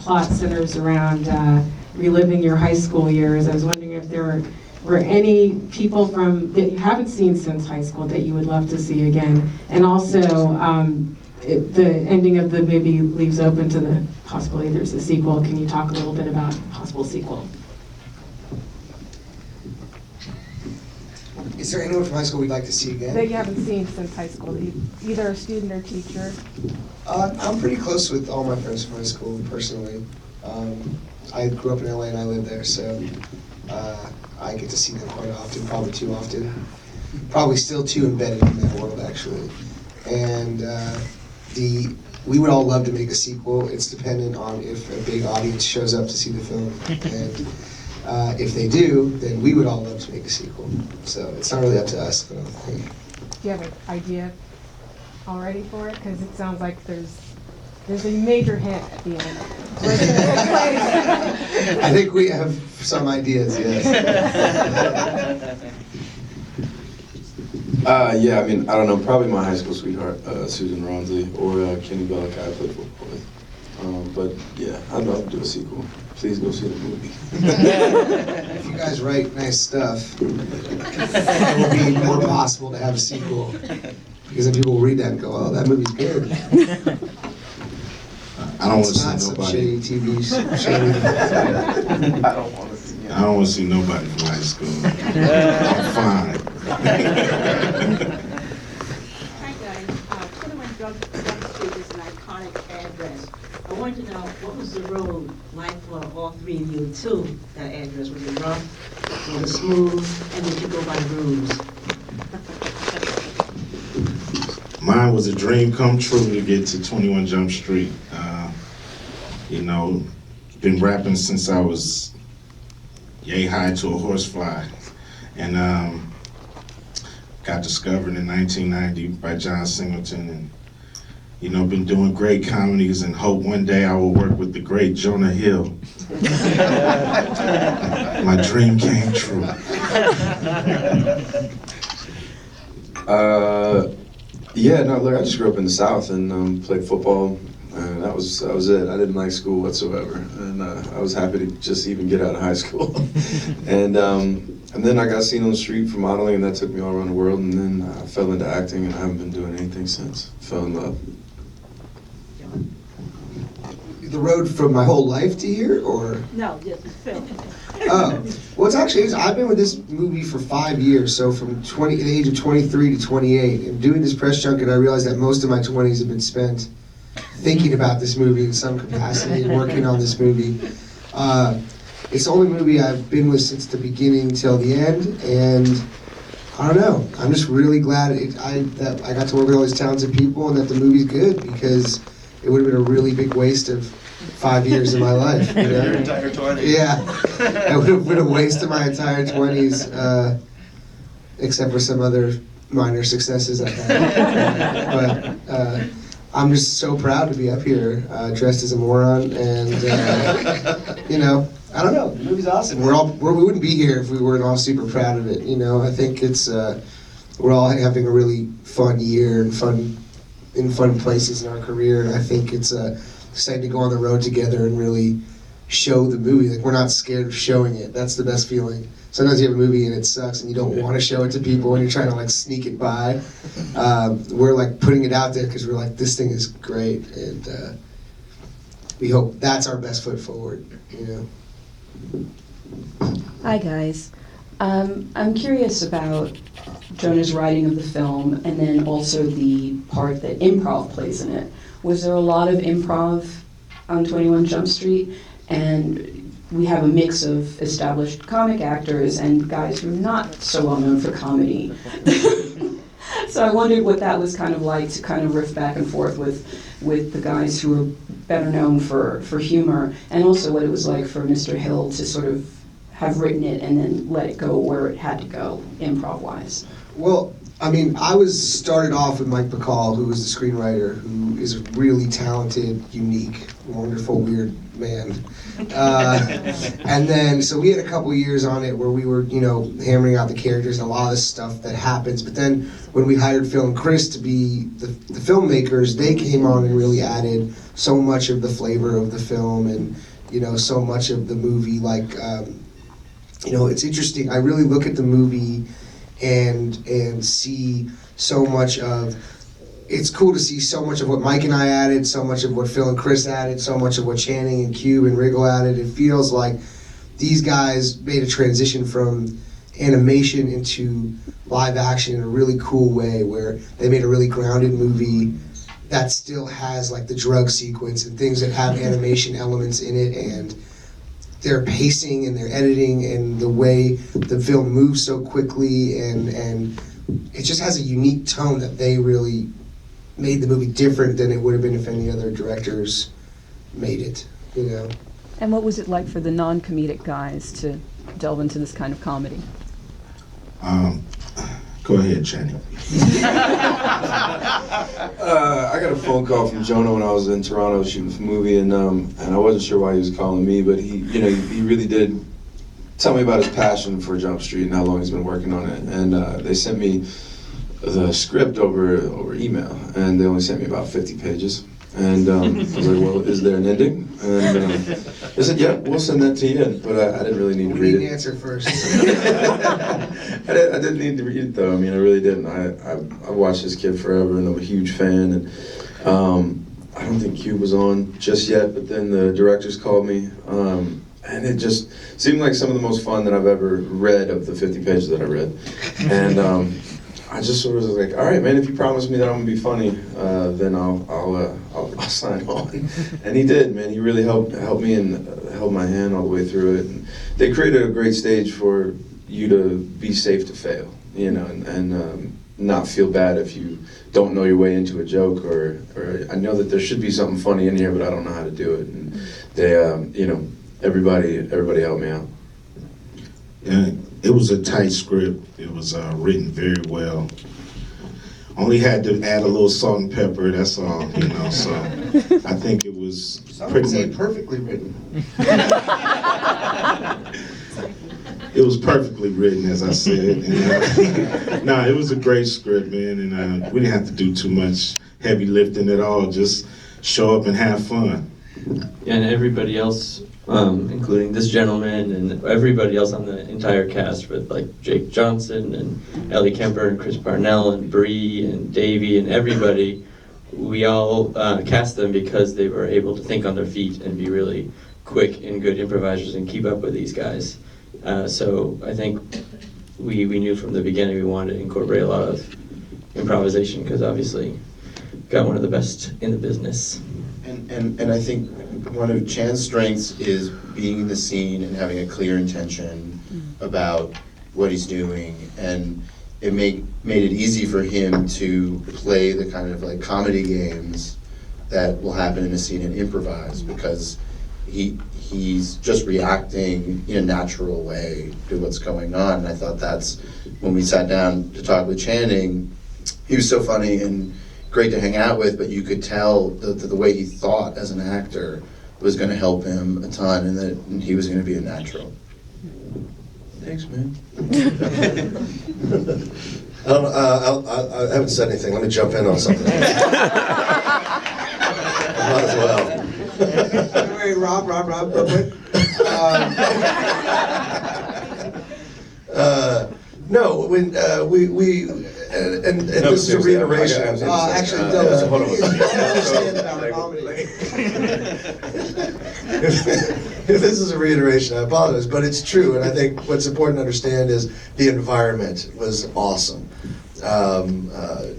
plot centers around reliving your high school years. I was wondering if there were any people that you haven't seen since high school that you would love to see again, and also the ending of the movie leaves open to the possibility there's a sequel. Can you talk a little bit about a possible sequel? Is there anyone from high school we'd like to see again? That you haven't seen since high school, either a student or teacher. I'm pretty close with all my friends from high school, personally. I grew up in LA and I live there, so I get to see them quite often, probably too often. Probably still too embedded in that world, actually. And we would all love to make a sequel. It's dependent on if a big audience shows up to see the film. And if they do, then we would all love to make a sequel. So it's not really up to us, but I think. Do you have an idea already for it? Because it sounds like there's a major hint at the end. I think we have some ideas, yes. Yeah, I mean, I don't know, probably my high school sweetheart, Susan Ronsley, or Kenny Bellick, I played football with. But yeah, I'd love to do a sequel. Please go see the movie. If you guys write nice stuff, it will be more possible to have a sequel. Because then people will read that and go, oh, that movie's good. I don't want to It's not see some nobody. shitty TV show. I don't want to see him. I don't want to see nobody from high school. I'm fine. Hi guys, 21 Jump Street is an iconic address. I wanted to know, what was the road like for all three of you to that address? Was it rough, was it smooth, and did you go by grooves? Mine was a dream come true to get to 21 Jump Street. You know, been rapping since I was yay high to a horsefly. And got discovered in 1990 by John Singleton. And, you know, been doing great comedies and hope one day I will work with the great Jonah Hill. My dream came true. Yeah, no, look, I just grew up in the South and played football, and that was it. I didn't like school whatsoever, and I was happy to just even get out of high school. And then I got seen on the street for modeling, and that took me all around the world, and then I fell into acting, and I haven't been doing anything since. Fell in love. The road from my whole life to here, or? No, just the film. Oh, well, I've been with this movie for 5 years, so from the age of 23 to 28. And doing this press junket, I realized that most of my 20s have been spent thinking about this movie in some capacity and working on this movie. It's the only movie I've been with since the beginning till the end, and I don't know. I'm just really glad that I got to work with all these talented people and that the movie's good, because it would have been a really big waste of 5 years of my life. You know? Your entire 20s. Yeah, it would have been a waste of my entire 20s, except for some other minor successes I had. But I'm just so proud to be up here, dressed as a moron, and you know, I don't know. The movie's awesome. We wouldn't be here if we weren't all super proud of it. You know, I think it's we're all having a really fun year and fun places in our career. And I think it's exciting to go on the road together and really show the movie. Like, we're not scared of showing it. That's the best feeling. Sometimes you have a movie and it sucks and you don't want to show it to people and you're trying to like sneak it by. We're like putting it out there because we're like, this thing is great, and we hope that's our best foot forward. You know. Hi guys. I'm curious about Jonah's writing of the film, and then also the part that improv plays in it. Was there a lot of improv on 21 Jump Street? And we have a mix of established comic actors and guys who are not so well known for comedy. So I wondered what that was kind of like, to kind of riff back and forth with the guys who are better known for humor, and also what it was like for Mr. Hill to sort of have written it and then let it go where it had to go, improv-wise. Well, I mean, I started off with Mike Bacall, who was the screenwriter, who is a really talented, unique, wonderful, weird man. And then, so we had a couple years on it where we were, hammering out the characters and a lot of the stuff that happens. But then when we hired Phil and Chris to be the filmmakers, they came on and really added so much of the flavor of the film and, so much of the movie. Like, it's interesting. I really look at the movie and see so much of. It's cool to see so much of what Mike and I added, so much of what Phil and Chris added, so much of what Channing and Cube and Riggle added. It feels like these guys made a transition from animation into live action in a really cool way, where they made a really grounded movie that still has like the drug sequence and things that have animation elements in it, and their pacing and their editing and the way the film moves so quickly, and it just has a unique tone that they really made the movie different than it would have been if any other directors made it, And what was it like for the non-comedic guys to delve into this kind of comedy? Go ahead, Channing. I got a phone call from Jonah when I was in Toronto shooting for a movie, and I wasn't sure why he was calling me, but he really did tell me about his passion for Jump Street and how long he's been working on it. And they sent me the script over email, and they only sent me about 50 pages. And I was like, well, is there an ending? And they said, yeah, we'll send that to you. But I didn't really need to read it. We need an answer first. I didn't need to read it, though. I mean, I really didn't. I watched this kid forever, and I'm a huge fan. And I don't think Cube was on just yet, but then the directors called me. And it just seemed like some of the most fun that I've ever read of the 50 pages that I read. And I just sort of was like, all right, man, if you promise me that I'm gonna be funny, then I'll sign on. And he did, man. He really helped me and held my hand all the way through it. And they created a great stage for you to be safe to fail, and not feel bad if you don't know your way into a joke, or I know that there should be something funny in here, but I don't know how to do it. And they, everybody helped me out. Yeah, it was a tight script. It was written very well. Only had to add a little salt and pepper, that's all, so I think it was pretty much perfectly written. It was perfectly written, as I said. And, it was a great script, man, and we didn't have to do too much heavy lifting at all, just show up and have fun. And everybody else, including this gentleman and everybody else on the entire cast, with like Jake Johnson and Ellie Kemper and Chris Parnell and Bree and Davey and everybody, we all cast them because they were able to think on their feet and be really quick and good improvisers and keep up with these guys. So I think we knew from the beginning we wanted to incorporate a lot of improvisation, because obviously got one of the best in the business. And I think one of Chan's strengths is being in the scene and having a clear intention about what he's doing, and it made it easy for him to play the kind of like comedy games that will happen in a scene and improvise, because he's just reacting in a natural way to what's going on. And I thought that's when we sat down to talk with Channing, he was so funny and great to hang out with, but you could tell the way he thought as an actor was going to help him a ton, and that he was going to be a natural. Thanks, man. I haven't said anything. Let me jump in on something. Might as well. Don't worry, Rob, real quick. No, when and this is a reiteration. Actually, hold on. understand about comedy. If this is a reiteration, I apologize, but it's true, and I think what's important to understand is the environment was awesome.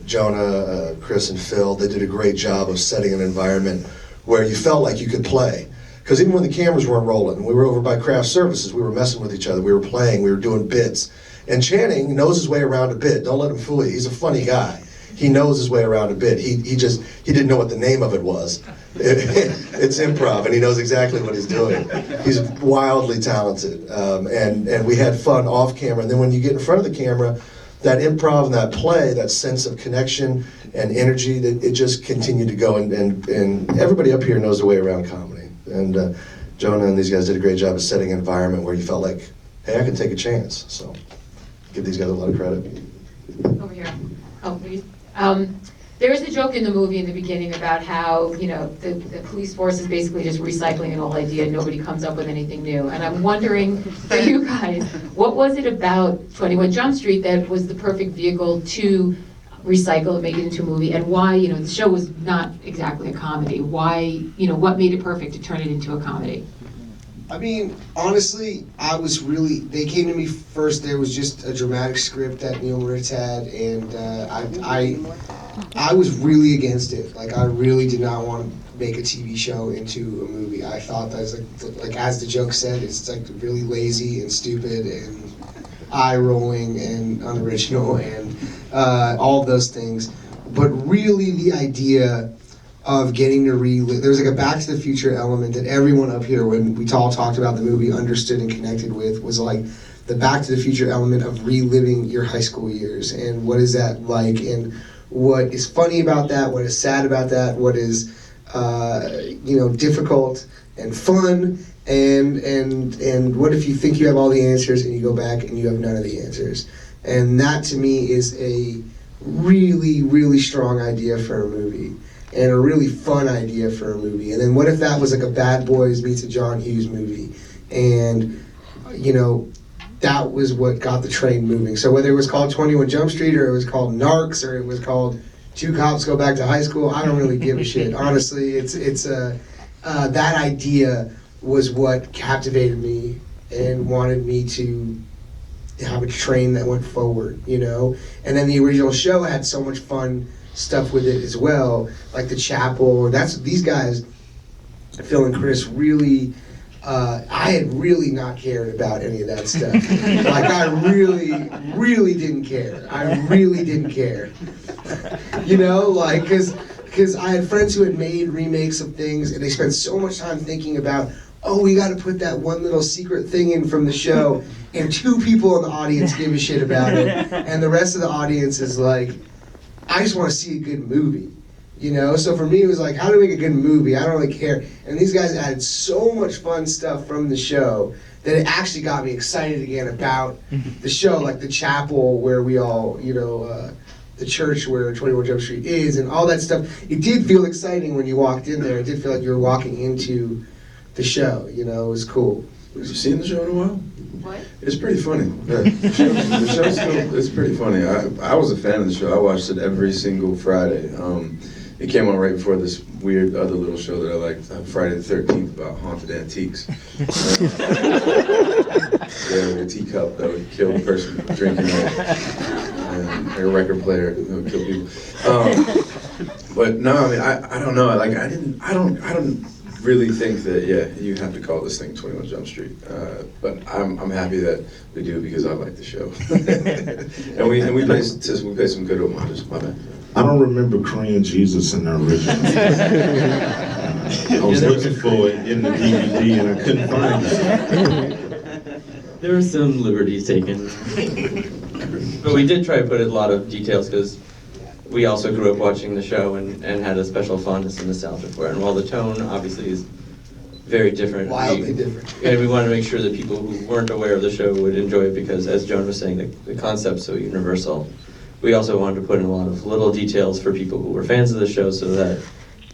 Jonah, Chris, and Phil, they did a great job of setting an environment where you felt like you could play. Because even when the cameras weren't rolling, we were over by craft services, we were messing with each other, we were playing, we were doing bits. And Channing knows his way around a bit. Don't let him fool you. He's a funny guy. He knows his way around a bit. He didn't know what the name of it was. It's improv, and he knows exactly what he's doing. He's wildly talented, and we had fun off camera. And then when you get in front of the camera, that improv and that play, that sense of connection and energy, that it just continued to go. And everybody up here knows the way around comedy. And Jonah and these guys did a great job of setting an environment where you felt like, hey, I can take a chance. So give these guys a lot of credit. Over here. Oh, please. There is a joke in the movie in the beginning about how, you know, the police force is basically just recycling an old idea. Nobody comes up with anything new. And I'm wondering, for you guys, what was it about 21 Jump Street that was the perfect vehicle to recycle and make it into a movie? And why, you know, the show was not exactly a comedy. Why, you know, what made it perfect to turn it into a comedy? I mean, honestly, they came to me first. There was just a dramatic script that Neil Moritz had, and I was really against it. Like, I really did not want to make a TV show into a movie. I thought that was like as the joke said, it's like really lazy and stupid and eye-rolling and unoriginal and all of those things. But really, the idea of getting to relive. There's like a Back to the Future element that everyone up here, when we all talked about the movie, understood and connected with, was like the Back to the Future element of reliving your high school years. And what is that like? And what is funny about that? What is sad about that? What is, difficult and fun? And what if you think you have all the answers and you go back and you have none of the answers? And that to me is a really, really strong idea for a movie. And a really fun idea for a movie. And then what if that was like a Bad Boys meets a John Hughes movie? And, you know, that was what got the train moving. So whether it was called 21 Jump Street or it was called Narcs or it was called Two Cops Go Back to High School, I don't really give a shit. Honestly, that idea was what captivated me and wanted me to have a train that went forward, you know? And then the original show had so much fun stuff with it as well, like the chapel. These guys, Phil and Chris, really. I had really not cared about any of that stuff. Like I really didn't care. I really didn't care. You know, like because I had friends who had made remakes of things, and they spent so much time thinking about, oh, we got to put that one little secret thing in from the show, and 2 people in the audience give a shit about it, and the rest of the audience is like, I just want to see a good movie, you know? So for me, it was like, how do we make a good movie? I don't really care. And these guys added so much fun stuff from the show that it actually got me excited again about the show, like the chapel where we all, you know, the church where 21 Jump Street is and all that stuff. It did feel exciting when you walked in there. It did feel like you were walking into the show, you know? It was cool. Have you seen the show in a while? What? It's pretty funny. Yeah. The show's still, it's pretty funny. I was a fan of the show. I watched it every single Friday. It came on right before this weird other little show that I liked, Friday the 13th, about haunted antiques. Yeah, a teacup that would kill the person drinking it, and a record player that would kill people. But no, I mean, I don't know. Like, I don't really think that, yeah, you have to call this thing 21 Jump Street. But I'm happy that we do because I like the show. and we pay some good homages. My bad. I don't remember Korean Jesus in the original. I was looking for it in the DVD and I couldn't find it. There were some liberties taken. But we did try to put a lot of details because we also grew up watching the show and had a special fondness and nostalgia for it. And while the tone obviously is very different, Wildly different. And we wanted to make sure that people who weren't aware of the show would enjoy it because, as Jonah was saying, the concept's so universal. We also wanted to put in a lot of little details for people who were fans of the show so that,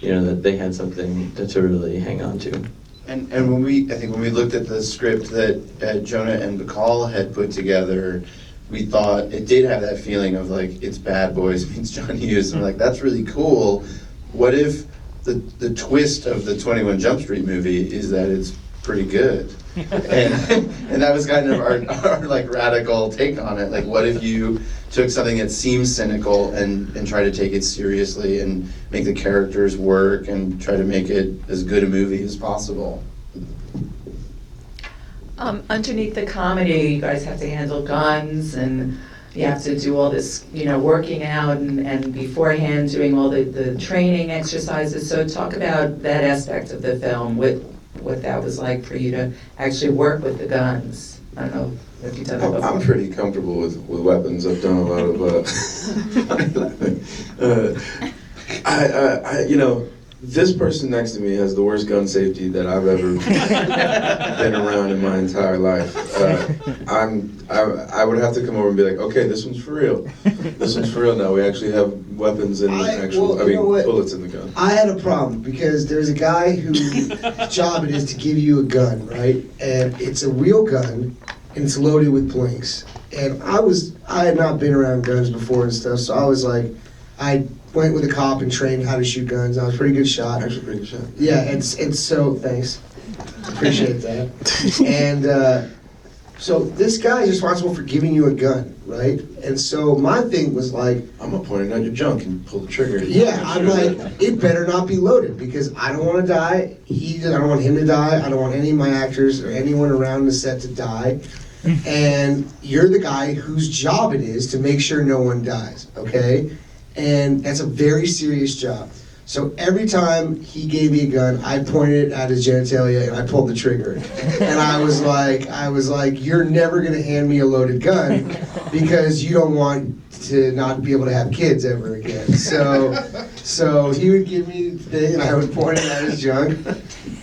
you know, that they had something to really hang on to. And when we looked at the script that Jonah and Bacall had put together, we thought it did have that feeling of like, it's Bad Boys meets John Hughes. And we're like, that's really cool. What if the twist of the 21 Jump Street movie is that it's pretty good? and that was kind of our like radical take on it. Like, what if you took something that seems cynical and try to take it seriously and make the characters work and try to make it as good a movie as possible? Underneath the comedy, you guys have to handle guns and you have to do all this, you know, working out and beforehand doing all the training exercises. So talk about that aspect of the film, what that was like for you to actually work with the guns. I don't know if you've done that before. I'm pretty comfortable with weapons. I've done a lot of, you know, This person next to me has the worst gun safety that I've ever been around in my entire life. I would have to come over and be like, okay, this one's for real. This one's for real now. We actually have weapons and bullets in the gun. I had a problem because there's a guy whose job it is to give you a gun, right? And it's a real gun, and it's loaded with blanks. And I had not been around guns before and stuff, so I was like, I went with a cop and trained how to shoot guns. I was a pretty good shot. Actually, pretty good shot. Yeah, and so, thanks. Appreciate that. And so this guy is responsible for giving you a gun, right? And so my thing was like, I'm not pointing out your junk and pull the trigger. yeah, I'm like, it better not be loaded because I don't want to die. I don't want him to die. I don't want any of my actors or anyone around the set to die. And you're the guy whose job it is to make sure no one dies, okay? And that's a very serious job. So every time he gave me a gun, I pointed at his genitalia and I pulled the trigger. And I was like, you're never gonna hand me a loaded gun because you don't want to not be able to have kids ever again. So he would give me the thing and I would point it at his junk,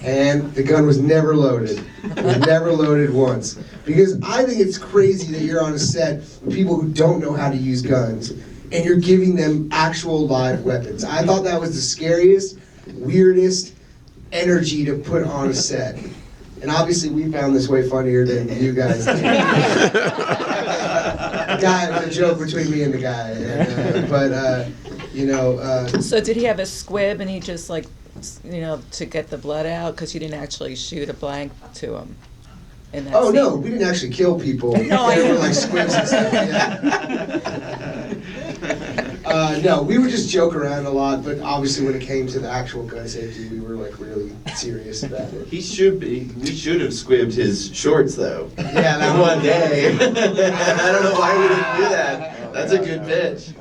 and the gun was never loaded. It was never loaded once. Because I think it's crazy that you're on a set with people who don't know how to use guns, and you're giving them actual live weapons. I thought that was the scariest, weirdest energy to put on a set. And obviously we found this way funnier than you guys did. The guy was a joke between me and the guy. And, So did he have a squib and he just to get the blood out? Because you didn't actually shoot a blank to him. Oh scene. No, we didn't actually kill people. No, they were like squibs and stuff. Yeah. No, we would just joke around a lot, but obviously when it came to the actual gun safety, we were like really serious about it. We should have squibbed his shorts though. Yeah, that one day. And I don't know why we didn't do that. That's a good pitch.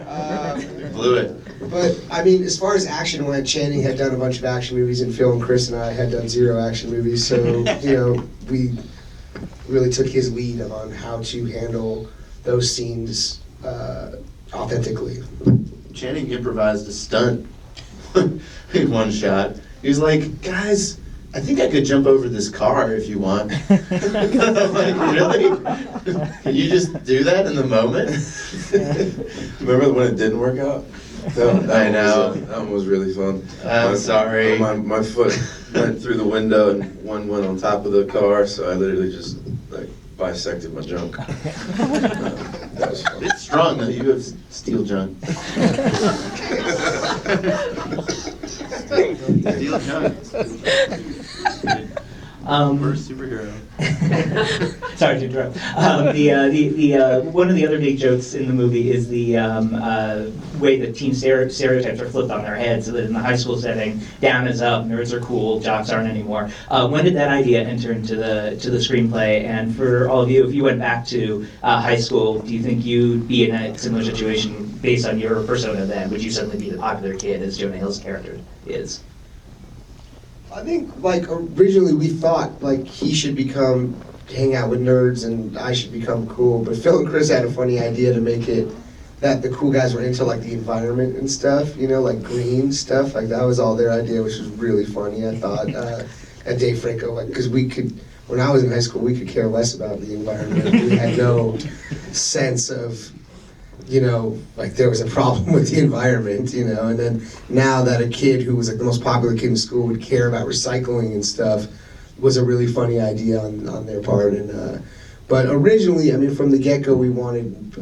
We blew it. But I mean, as far as action went, Channing had done a bunch of action movies, and Phil and Chris and I had done 0 action movies, so we really took his lead on how to handle those scenes authentically. Channing improvised a stunt in one shot. He was like, guys, I think I could jump over this car if you want. I'm like, really? Can you just do that in the moment? Remember when it didn't work out? I know. That one was really fun. I'm sorry. My foot went through the window and one went on top of the car, so I literally just bisected my junk. That was fun. It's strong though. You have steel junk. Steel junk. First superhero. Sorry to interrupt. One of the other big jokes in the movie is the way that teen stereotypes are flipped on their heads. So that in the high school setting, down is up, nerds are cool, jocks aren't anymore. When did that idea enter into the screenplay? And for all of you, if you went back to high school, do you think you'd be in a similar situation based on your persona then? Would you suddenly be the popular kid as Jonah Hill's character is? I think, originally we thought, he should hang out with nerds and I should become cool. But Phil and Chris had a funny idea to make it that the cool guys were into, the environment and stuff, green stuff. That was all their idea, which was really funny, I thought. And Dave Franco, because when I was in high school, we could care less about the environment. We had no sense of, there was a problem with the environment, and then now that a kid who was the most popular kid in school would care about recycling and stuff was a really funny idea on their part. And but originally, from the get-go,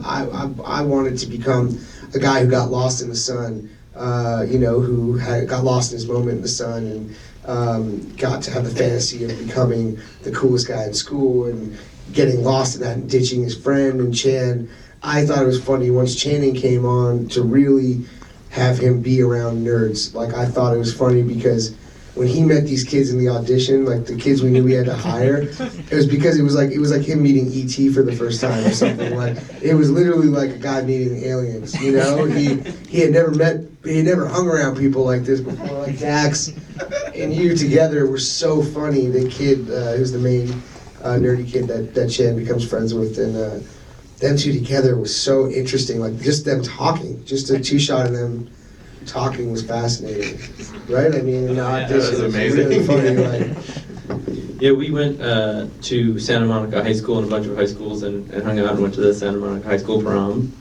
I wanted to become a guy who got lost in the sun, who got lost in his moment in the sun and got to have the fantasy of becoming the coolest guy in school and getting lost in that and ditching his friend and Chan. I thought it was funny once Channing came on to really have him be around nerds. I thought it was funny because when he met these kids in the audition, the kids we knew we had to hire, it was because it was like him meeting E.T. for the first time or something. It was literally like a guy meeting aliens. He had never hung around people like this before. Dax and you together were so funny. The kid who's the main nerdy kid that Chan becomes friends with, and them two together was so interesting. Just them talking, just a 2-shot of them talking was fascinating, right? I mean, in the audition, was it was amazing. really funny. Like, Yeah, we went to Santa Monica High School and a bunch of high schools and hung out and went to the Santa Monica High School prom.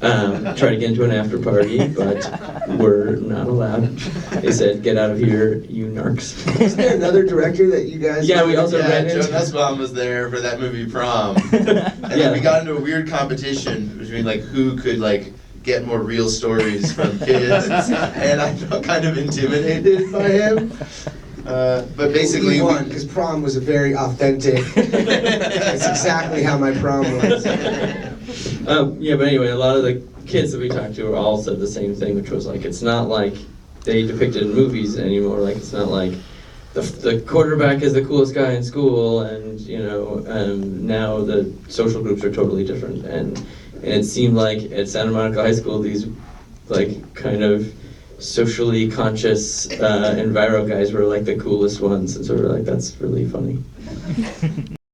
Tried to get into an after party, but we're not allowed. They said, "Get out of here, you narcs." Isn't there another director that you guys? Yeah, we also ran Joe into. Nussbaum was there for that movie Prom. And then we got into a weird competition between like who could like get more real stories from kids, and I felt kind of intimidated by him. But basically, we won because prom was a very authentic. It's exactly how my prom was. Yeah, but anyway, a lot of the kids that we talked to all said the same thing, which was like, it's not like they depicted in movies anymore. Like, it's not like the quarterback is the coolest guy in school, and now the social groups are totally different. And it seemed like at Santa Monica High School, these like kind of socially conscious enviro guys were like the coolest ones, and so we're like, that's really funny.